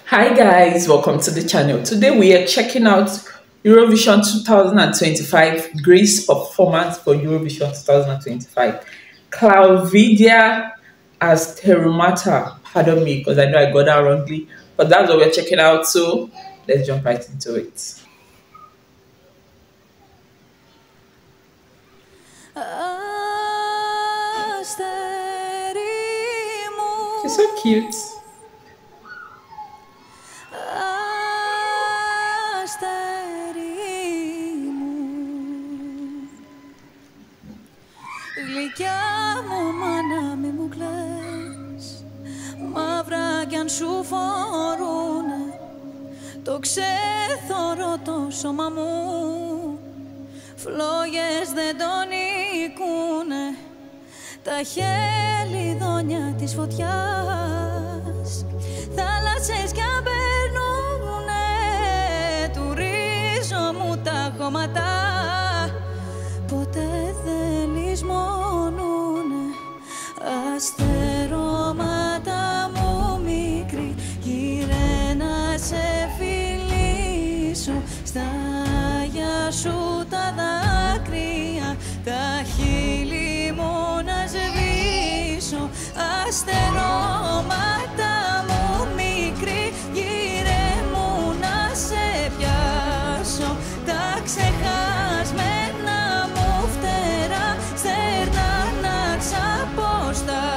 Hi guys, welcome to the channel. Today we are checking out Eurovision 2025, Greece performance for Eurovision 2025. Claudia as Terumata, pardon me because I know I got that wrongly, but that's what we're checking out, so let's jump right into it. She's so cute. Γλυκιά μου μάνα μη μου κλαις, μαύρα κι αν σου φορούνε το ξέθωρο το σώμα μου, φλόγες δεν τον νικούνε τα χελιδόνια της φωτιάς, θάλασσες κι αν περνούνε του ρίζο μου τα χώματα, ποτέ δεν λησμονούνε αστερώματα μου μικρή, γύρε να σε φιλήσω, στα γεια σου τα δάκρυα, τα χείλη μου να σβήσω, αστερώματα μου μικρή, γύρε μου να σε πιάσω, τα ξεχασμένα μου φτερά, στερνά να ξαποστάσω.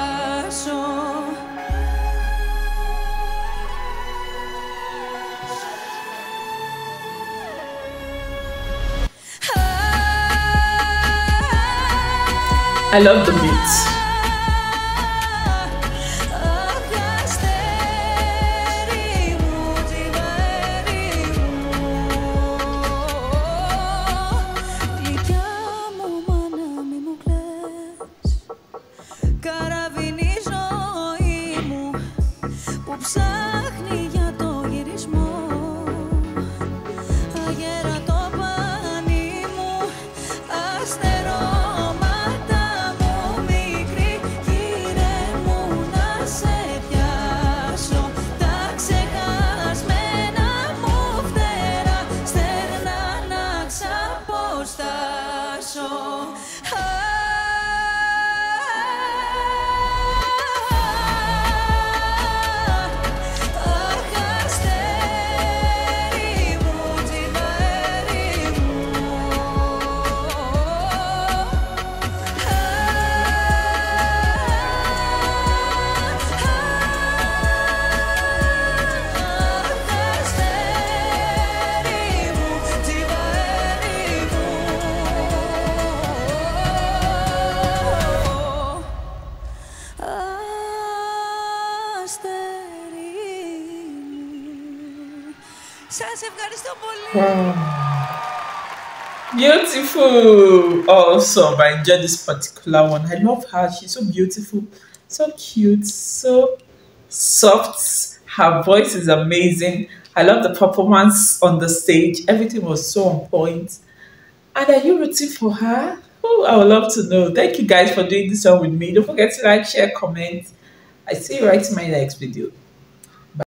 I love the beats. Καραβίνη ζωή μου που ψάχνει για το γυρισμό, αγέρα το πανί μου, αστερώματα μου μικρή, γύρε μου να σε πιάσω, τα ξεχασμένα μου φτερά, στερνά να ξαποστάσω. Σας ευχαριστώ πολύ. Beautiful. Awesome. I enjoyed this particular one. I love her. She's so beautiful, so cute, so soft. Her voice is amazing. I love the performance on the stage. Everything was so on point. And are you rooting for her? Oh, I would love to know. Thank you guys for doing this one with me. Don't forget to like, share, comment. I see you right in my next video.